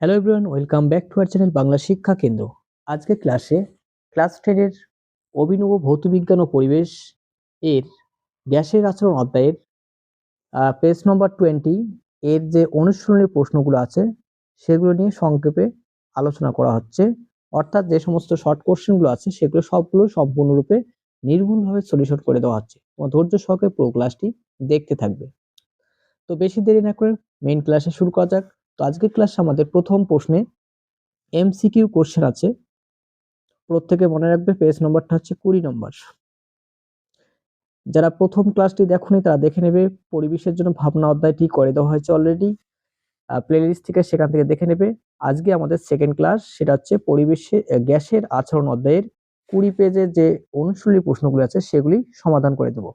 Hello everyone, welcome back to our channel Bangla শিক্ষা কেন্দ্র। আজকে ক্লাসে ক্লাস 10 এর অভিনব ভৌতবিজ্ঞান ও পরিবেশ এর গ্যাসের আচরণ অধ্যায়ের পেজ নম্বর 20 এর যে অনুশীলনী প্রশ্নগুলো আছে সেগুলো নিয়ে সংক্ষেপে আলোচনা করা হচ্ছে। অর্থাৎ যে সমস্ত শর্ট কোশ্চেনগুলো আছে সেগুলো সবগুলো সম্পূর্ণরূপে নির্ভুলভাবে সলিউশন করে দেওয়া হচ্ছে। তোমার ধৈর্য সহকারে পুরো ক্লাসটি দেখতে থাকবে। তো বেশি দেরি না করে মেইন ক্লাসে শুরু করা যাক। তো আজকের ক্লাসে আমাদের প্রথম প্রশ্নে এমসিকিউ কোশ্চেন আছে। প্রত্যেকে মনে রাখবে পেজ নম্বরটা হচ্ছে 20 নম্বর। যারা প্রথম ক্লাসটি দেখোনি তারা দেখে নেবে। পরিবেশের জন্য ভাবনা অধ্যায়টি করে দেওয়া হয়েছে অলরেডি প্লেলিস্ট থেকে, সেখান থেকে দেখে নেবে। আজকে আমাদের সেকেন্ড ক্লাস, সেটা হচ্ছে পরিবেশে গ্যাসের আচরণ অধ্যায়ের 20 পেজের যে অনুশীলনী প্রশ্নগুলো আছে সেগুলি সমাধান করে দেব।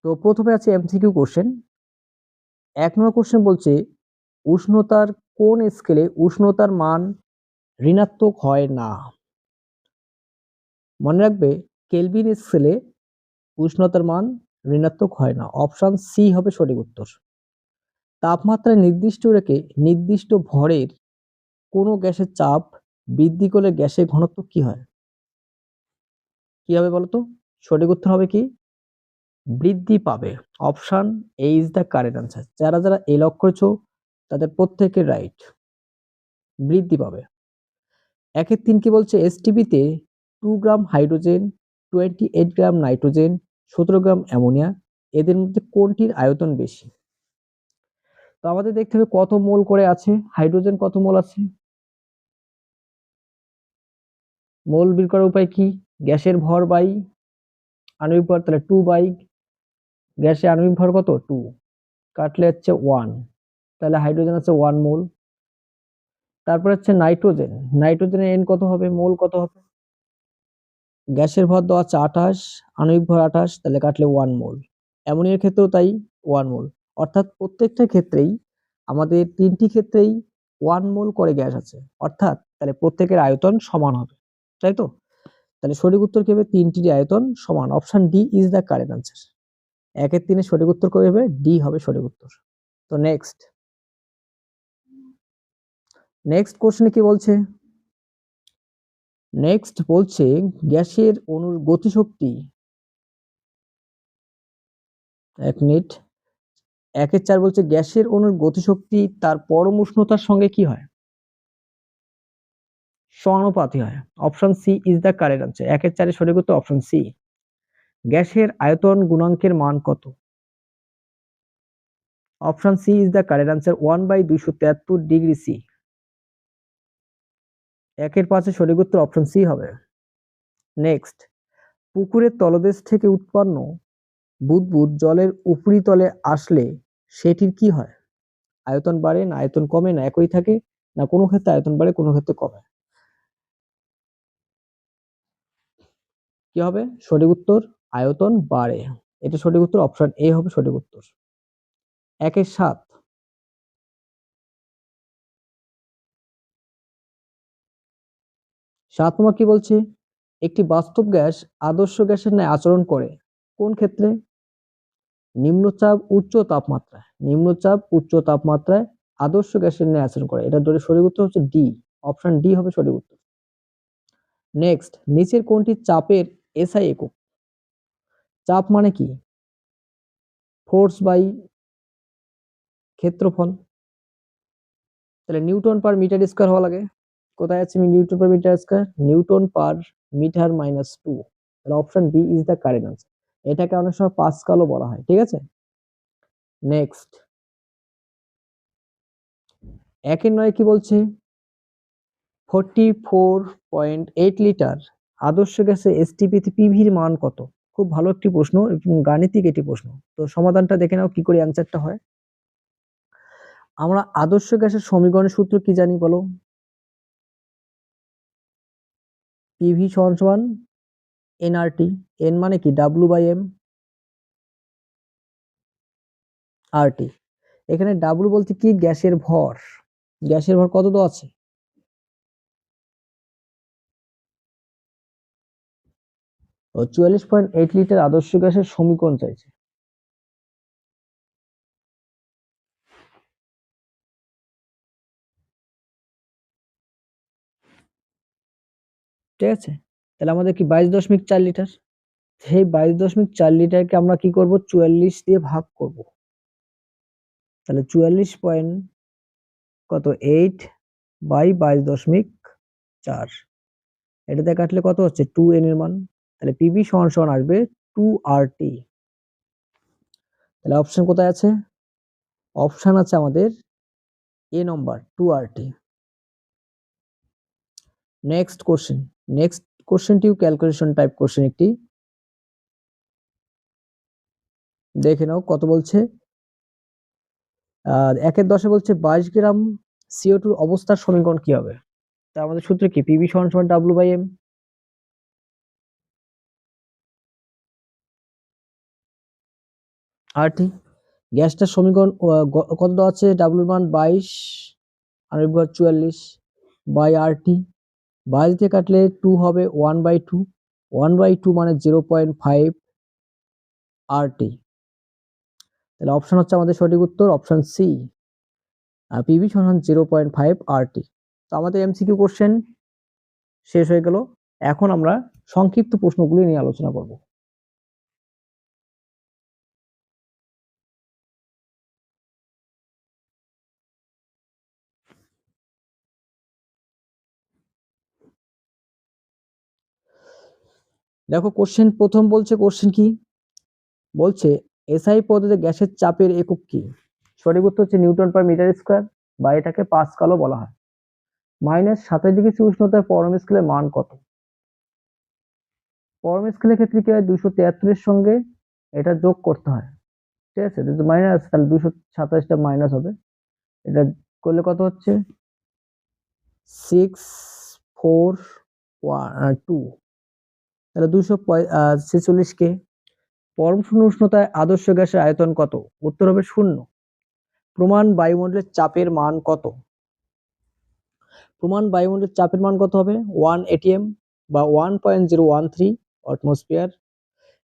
তো প্রথমে আছে এমসিকিউ কোশ্চেন। 1 নম্বর কোশ্চেন বলছে উষ্ণতার কোন স্কেলে উষ্ণতার মান ঋণাত্মক হয় না? মনে রাখবে কেলভিন স্কেলে উষ্ণতার মান ঋণাত্মক হয় না। অপশন সি হবে সঠিক উত্তর। তাপমাত্রা নির্দিষ্ট রেখে নির্দিষ্ট ভরের কোনো গ্যাসের চাপ বৃদ্ধি করলে গ্যাসের ঘনত্ব কি হয়? কি হবে বলতো? সঠিক উত্তর হবে কি? বৃদ্ধি পাবে। Option A is the correct answer. যারা যারা এ লক করেছো তাদের প্রত্যেকের রাইট, বৃদ্ধি পাবে। 1-3 কি বলছে? এসটিপিতে 2 গ্রাম হাইড্রোজেন, 28 গ্রাম নাইট্রোজেন, 17 গ্রাম অ্যামোনিয়া, এদের মধ্যে কোনটির আয়তন বেশি? তো আমাদের দেখতে হবে কত মোল করে আছে হাইড্রোজেন, কত মোল আছে। মোল বের করার উপায় কি? গ্যাসের ভর বাই আণবিক ভর, তাহলে 2 বাই গ্যাসের আণবিক ভর কত 2, কাটলে হচ্ছে 1, তাহলে হাইড্রোজেন আছে 1 মোল। তারপর হচ্ছে নাইট্রোজেন, নাইট্রোজেনের এন কত হবে, মোল কত হবে? গ্যাসের ভর দেওয়া আছে 28, আণবিক ভর 28, তাহলে কাটলে 1 মোল। অ্যামোনিয়ার ক্ষেত্রেও তাই 1 মোল। অর্থাৎ প্রত্যেকটা ক্ষেত্রেই আমাদের তিনটি ক্ষেত্রেই 1 মোল করে গ্যাস আছে। অর্থাৎ তাহলে প্রত্যেকের আয়তন সমান হবে, তাই তো? তাহলে সঠিক উত্তর কি হবে? তিনটির আয়তন সমান। Option D is the correct answer. 1-3 সঠিক উত্তর কবে হবে? ডি হবে সঠিক উত্তর। তো নেক্সট কোশ্চেনে কি বলছে? নেক্সট বলছে গ্যাসের অণুর গতিশক্তি। 1 মিনিট। 1-4 বলছে গ্যাসের অণুর গতিশক্তি তার পরম উষ্ণতার সঙ্গে কি হয়? সমানুপাতি হয়। Option C is the correct answer. 1-4 সঠিক উত্তর অপশন সি। গ্যাসের আয়তন গুণাঙ্কের মান কত? Option C is the correct answer, 1/273 degree C. 1-5 সঠিক উত্তর অপশন সি হবে। নেক্সট, পুকুরের তলদেশ থেকে উৎপন্ন বুদবুদ জলের উপরিতলে আসলে সেটির কি হয়? আয়তন বাড়ে না আয়তন কমে, না একই থাকে, না কোনো ক্ষেত্রে আয়তন বাড়ে কোনো ক্ষেত্রে কমে? কি হবে সঠিক উত্তর? আয়তন বাড়ে। এটা সঠিক উত্তর, অপশন এ হবে সঠিক উত্তর। 1-7 নম্বর কি বলছে? একটি বাস্তব গ্যাস আদর্শ গ্যাসের ন্যায় আচরণ করে কোন ক্ষেত্রে? নিম্নচাপ উচ্চ তাপমাত্রায়। নিম্নচাপ উচ্চ তাপমাত্রায় আদর্শ গ্যাসের ন্যায় আচরণ করে। এটা ধরে সঠিক উত্তর হচ্ছে ডি। অপশন ডি হবে সঠিক উত্তর। নেক্সট, নিচের কোনটি চাপের এসআই একক? চাপ মানে কি? ফোর্স বাই ক্ষেত্রফল। তাহলে নিউটন পার মিটার স্কয়ার হওয়া লাগে। কোথায় আছে newton per metre square? Newton per metre minus 2। তাহলে option B is the correct answer. এটাকে অনেক সময় পাস্কালও বলা হয়, ঠিক আছে? নেক্সট, 1-9 কি বলছে? 44.8 লিটার আদর্শ গ্যাসে এসটিপিতে পিভির মান কত? খুব ভালো একটি প্রশ্ন এবং গাণিতিক একটি প্রশ্ন। তো সমাধানটা দেখে নাও কি করে অ্যান্সারটা হয়। আমরা আদর্শ গ্যাসের সমীকরণের সূত্র কি জানি বলো? পিভি সমান সমান এনআরটি। এন মানে কি? W by M, RT. এখানে ডাব্লিউ বলতে কি? গ্যাসের ভর। গ্যাসের ভর কত দেওয়া আছে? 44.8 লিটার আদর্শ গ্যাসের সমীকরণ চাইছে। ঠিক আছে? তাহলে আমাদের কি 22.4 লিটার। সেই 22.4 লিটারকে আমরা কি করব 44 দিয়ে ভাগ করব। তাহলে 44 পয়েন্ট কত 8 বাই 22.4, এটাতে কাটলে কত হচ্ছে 2n এর মান। তাহলে পিবি সমান সমান আসবে 2RT। তাহলে অপশন কোথায় আছে? অপশন আছে আমাদের এ নম্বর 2RT। নেক্সট কোশ্চেন, নেক্সট কোশ্চেনটিও ক্যালকুলেশন টাইপ কোশ্চেন একটি, দেখে নাও কত বলছে। 1-10 বলছে 22 গ্রাম CO2 অবস্থার সমীকরণ কি হবে? তা আমাদের সূত্র কি পিবি সমান সমান W/m। RT গ্যাসটার সমীকরণ কত দেওয়া আছে? W এর মান 22 আর 44 বাই RT। 22 দিয়ে কাটলে 2 হবে 1/2, 1/2 মানে 0.5 RT। তাহলে অপশন হচ্ছে আমাদের সঠিক উত্তর অপশন সি, পিবি সমান 0.5 RT। তো আমাদের এমসিকিউ কোশ্চেন শেষ হয়ে গেল। এখন আমরা সংক্ষিপ্ত প্রশ্নগুলি নিয়ে আলোচনা করব। দেখো কোশ্চেন প্রথম বলছে, কোশ্চেন কি বলছে? এসআই পদ্ধতিতে গ্যাসের চাপের একক কি? সঠিক উত্তর হচ্ছে নিউটন পার মিটার স্কয়ার, বা এটাকে পাস্কালও বলা হয়। -27 ডিগ্রি উষ্ণতায় পরম স্কেলের মান কত? পরম স্কেলের ক্ষেত্রে কি হয় 273 এর সঙ্গে এটা যোগ করতে হয়। ঠিক আছে, যদি মাইনাস তাহলে 227টা মাইনাস হবে, এটা করলে কত হচ্ছে 642, তাহলে 246 কে। পরম শূন্য উষ্ণতায় আদর্শ গ্যাসের আয়তন কত? উত্তর হবে 0। প্রমাণ বায়ুমণ্ডলের চাপের মান কত? প্রমাণ বায়ুমণ্ডলের চাপের মান কত হবে 1 atm বা 1.013 অ্যাটমসফিয়ার।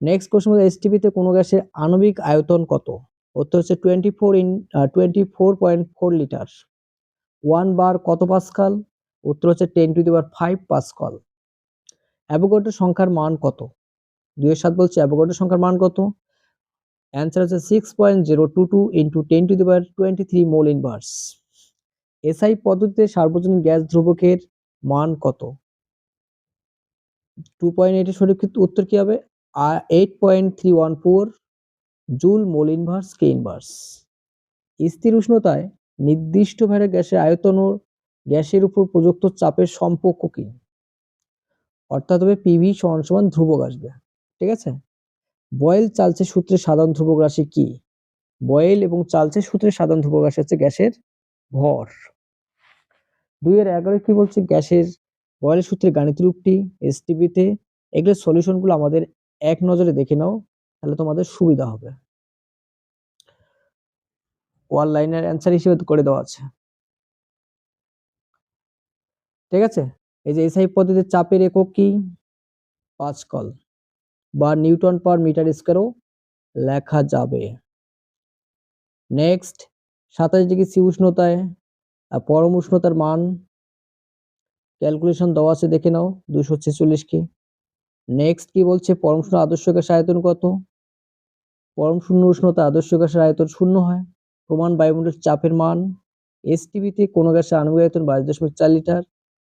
নেক্সট কোশ্চেন হলো এসটিপিতে কোন গ্যাসের আণবিক আয়তন কত? উত্তর হচ্ছে 24.4 লিটার। 1 বার কত পাস্কাল? উত্তর হচ্ছে 10⁵ পাস্কাল। অ্যাভোগাড্রো সংখ্যার মান কত? 2-7 বলছে অ্যাভোগাড্রো সংখ্যার মান কত? অ্যান্সার হচ্ছে 6.022 ইন্টু 10⁻23 মোল ইনভার্স। এসআই পদ্ধতিতে সার্বজনীন গ্যাস ধ্রুবকের মান কত? 2.8 এর সঠিক উত্তর কি হবে 8.314 জুল মোল ইনভার্স কে ইনভার্স। স্থির উষ্ণতায় নির্দিষ্ট ভরের গ্যাসের আয়তন ও গ্যাসের উপর প্রযুক্ত চাপের সম্পর্ক কি? অর্থাৎ হবে পিভি সমান সমান ধ্রুবক আসবে। ঠিক আছে, বয়েল চার্লসের সূত্রে সাধারণ ধ্রুবক রাশি কি? বয়েল এবং চার্লসের সূত্রে সাধারণ ধ্রুবক রাশি হচ্ছে গ্যাসের ভর। 2-11 কি বলছে? গ্যাসের বয়েলের সূত্রে গাণিতিক রূপটি এসটিপিতে। এগুলোর সলিউশন গুলো আমাদের এক নজরে দেখে নাও, তাহলে তোমাদের সুবিধা হবে। ওয়ান লাইনের অ্যান্সার হিসেবে করে দেওয়া আছে। ঠিক আছে, এই যে এসআই পদ্ধতির চাপের একক কি? পাস্কাল বা নিউটন পার মিটার স্কয়ারও লেখা যাবে। নেক্সট 27 ডিগ্রি সি উষ্ণতায় পরম উষ্ণতার মান ক্যালকুলেশন দেওয়া আছে, দেখে নাও 246 কে। নেক্সট কি বলছে? পরম শূন্য আদর্শ গ্যাসের আয়তন কত? পরম শূন্য উষ্ণতা আদর্শ গ্যাসের আয়তন 0 হয়। প্রমাণ বায়ুমণ্ডলের চাপের মান। এসটিপিতে কোন গ্যাসের আণবিক আয়তন 22.4 লিটার।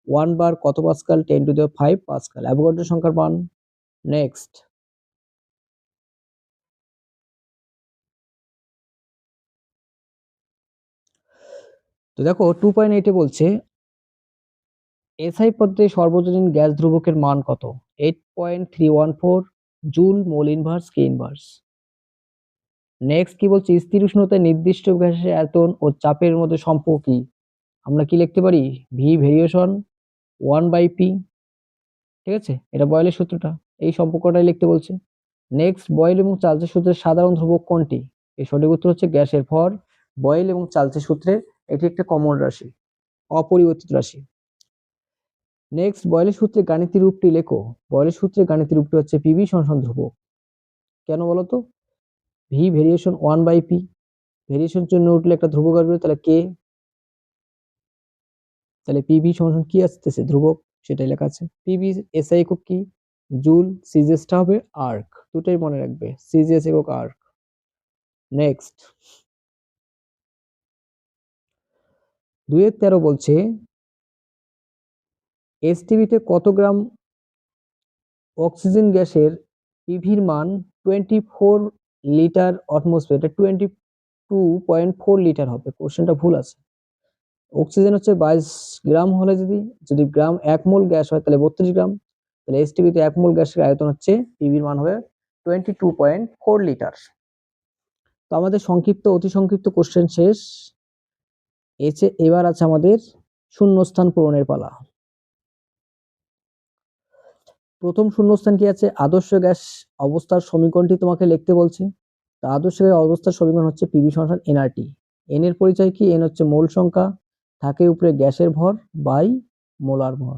1 বার কত পাস্কাল? 10⁵ পাস্কাল। অ্যাভোগাড্রো সংখ্যার মান। নেক্সট তো দেখো 2.8 এ বলছে এসআই পদ্ধতিতে সর্বজনীন গ্যাস ধ্রুবকের মান কত? 8.314 জুল মোল ইনভার্স কে ইনভার্স। নেক্সট কি বলছে? স্থির উষ্ণতায় নির্দিষ্ট গ্যাসের আয়তন ও চাপের মধ্যে সম্পর্ক কি? আমরা কি লিখতে পারি? V variation 1/p। ঠিক আছে, এটা বয়েলের সূত্রটা, এই সম্পর্কটাই লিখতে বলছে। নেক্সট বয়েল এবং চার্লসের সূত্রের সাধারণ ধ্রুবক কোনটি? এর সঠিক উত্তর হচ্ছে গ্যাসের ভর। বয়েল এবং চার্লসের সূত্রে এটি একটা কমন রাশি, অপরিবর্তিত রাশি। নেক্সট বয়েলের সূত্রে গাণিতিক রূপটি লেখো। বয়েলের সূত্রে গাণিতিক রূপটি হচ্ছে পিভি সমান ধ্রুবক। কেন বলতো? ভি ভেরিয়েশন 1/p, ভেরিয়েশন জন্য উঠলে একটা ধ্রুবক আসবে, তাহলে কে, তাহলে পিভি সমান কি আসতেছে? ধ্রুবক। সেটাই লেখা আছে। পিভি এসআই একক কি? জুল। সিজিএসটা হবে আর্ক, দুটোই মনে রাখবে, সিজিএস একক আর্ক। নেক্সট 2-13 বলছে এসটিভিতে কত গ্রাম অক্সিজেন গ্যাসের পিভির মান 24 লিটার অ্যাটমসফিয়ার, এটা 22.4 লিটার হবে। কোশ্চেনটা ভুল আছে। অক্সিজেন হচ্ছে 22 গ্রাম হলে যদি গ্রাম 1 মোল গ্যাস হয় তাহলে 32 গ্রাম, তাহলে এসটিভিতে 1 মোল গ্যাসের আয়তন হচ্ছে, পিভির মান হবে 22.4 লিটার। তো আমাদের সংক্ষিপ্ত অতি সংক্ষিপ্ত কোশ্চেন শেষ। এবার আছে আমাদের শূন্যস্থান পূরণের পালা। প্রথম শূন্যস্থান কি আছে? আদর্শ গ্যাস অবস্থার সমীকরণটি তোমাকে লিখতে বলছে। তো আদর্শ গ্যাস অবস্থার সমীকরণ হচ্ছে পিভি সমান এনআরটি। এন এর পরিচয় কি? এন হচ্ছে মোল সংখ্যা, থাকে উপরে গ্যাসের ভর বাই মোলার ভর।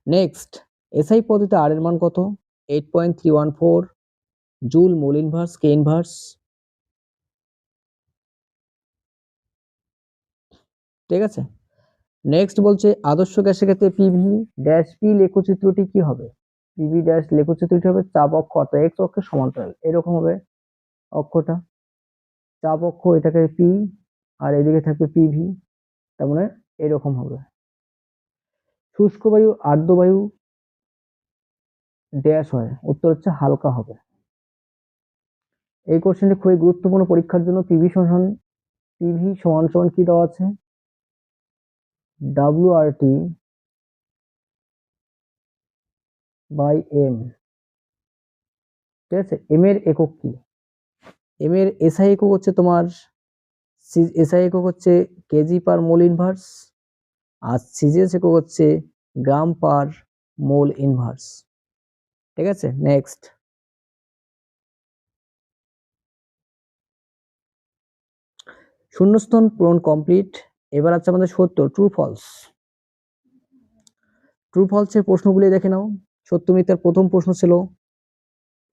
নেক্সট এসআই পদ্ধতিতে আর এর মান কত? 8.314 জুল মোল ইনভার্স কে ইনভার্স। ঠিক আছে। নেক্সট বলছে আদর্শ গ্যাসের ক্ষেত্রে পিভি ড্যাশ পি লেখচিত্রটি কি হবে? পিভি ড্যাশ লেখচিত্রটি হবে চাপ অক্ষ অর্থাৎ এক্স অক্ষের সমান্তরাল, এরকম হবে অক্ষটা। চাপ অক্ষ এটাকে পি আর এদিকে থাকবে পিভি, তার মানে এরকম হবে। শুষ্ক বায়ু আর্দ্র বায়ু ড্যাশ হয়, উত্তর হচ্ছে হালকা হবে। এই কোশ্চেনটি খুবই গুরুত্বপূর্ণ পরীক্ষার জন্য। পিভি সমান সমান কি দেওয়া আছে? ডব্লিউআরটি বাই এম। ঠিক আছে। এম এর একক কি? এম এর এসআই একক হচ্ছে তোমার এসআই একক হচ্ছে কেজি পার মোল ইনভার্স, আর সিজিএস একক হচ্ছে গ্রাম পার মোল ইনভার্স। ঠিক আছে। নেক্সট শূন্যস্থান পূরণ কমপ্লিট। এবার আছে আমাদের সত্য ট্রু ফলস। ট্রু ফলসের প্রশ্নগুলি দেখে নাও। সত্য মিথ্যার প্রথম প্রশ্ন ছিল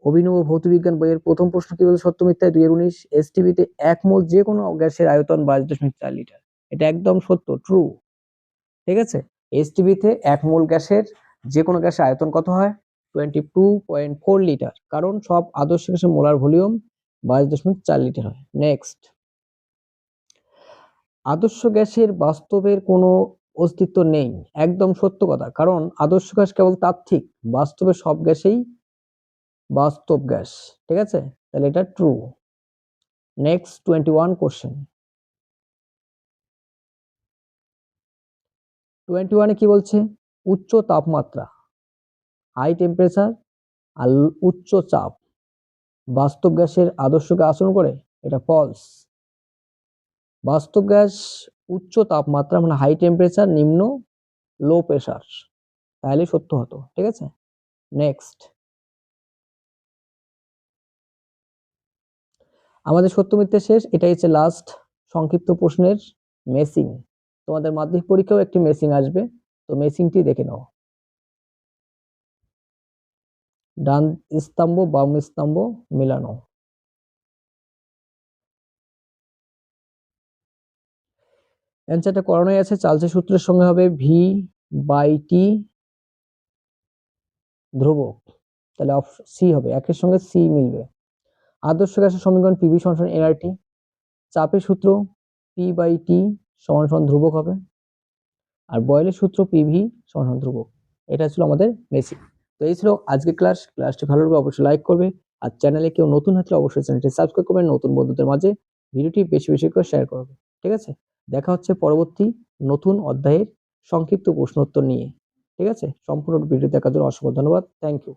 অভিনব ভৌতবিজ্ঞান বইয়ের প্রথম প্রশ্ন কি বলছে? সত্য মিথ্যায় 2019 এসটিভিতে 1 মোল যে কোনো গ্যাসের আয়তন 22.4 লিটার, এটা একদম সত্য, ট্রু। ঠিক আছে। এসটিভিতে 1 মোল গ্যাসের যে কোনো গ্যাসের আয়তন কত হয়? 22.4 লিটার, কারণ সব আদর্শ গ্যাসের মোলার ভলিউম 22.4 লিটার হয়। নেক্সট আদর্শ গ্যাসের বাস্তবের কোনো অস্তিত্ব নেই, একদম সত্য কথা, কারণ আদর্শ গ্যাস কেবল তাত্ত্বিক, বাস্তবে সব গ্যাসেই বাস্তব গ্যাস। ঠিক আছে, তাহলে এটা ট্রু। Next 21 question. 21 কি বলছে? উচ্চ তাপমাত্রা হাই টেম্পারেচার আর উচ্চ চাপ বাস্তব গ্যাসের আদর্শ গ্যাস আচরণ করে, এটা ফলস। বাস্তব গ্যাস উচ্চ তাপমাত্রা মানে হাই টেম্পারেচার, নিম্ন লো প্রেসার, তাহলে সত্য হতো। ঠিক আছে। নেক্সট আমাদের সত্য মিথ্যা শেষ। এটাই হচ্ছে লাস্ট সংক্ষিপ্ত প্রশ্নের মেসিং। তোমাদের মাধ্যমিক পরীক্ষাও একটি মেসিং আসবে, তো মেসিংটি দেখে নাও। ডান স্তম্ভ বাম স্তম্ভ মিলানো। অ্যান্সারটা করানোই আছে। চার্লসের সূত্রের সঙ্গে হবে ভি বাই টি ধ্রুবক, তাহলে সি হবে, একের সঙ্গে সি মিলবে। আদর্শ গ্যাসের সমীকরণ পিভি সমান এনআরটি। চাপের সূত্র পি বাই টি সমান সমান ধ্রুবক হবে, আর বয়েলের সূত্র পিভি সমান সমান ধ্রুবক। এটা ছিল আমাদের বেসিক। তো এই ছিল আজকে ক্লাসটি ভালো লাগলে অবশ্যই লাইক করবে, আর চ্যানেলে কেউ নতুন থাকলে অবশ্যই চ্যানেলটি সাবস্ক্রাইব করবেন, নতুন বন্ধুদের মাঝে ভিডিওটি বেশি বেশি করে শেয়ার করবে। ঠিক আছে, দেখা হচ্ছে পরবর্তী নতুন অধ্যায়ের সংক্ষিপ্ত প্রশ্নোত্তর নিয়ে। ঠিক আছে, সম্পূর্ণ ভিডিও দেখার জন্য অসংখ্য ধন্যবাদ। Thank you.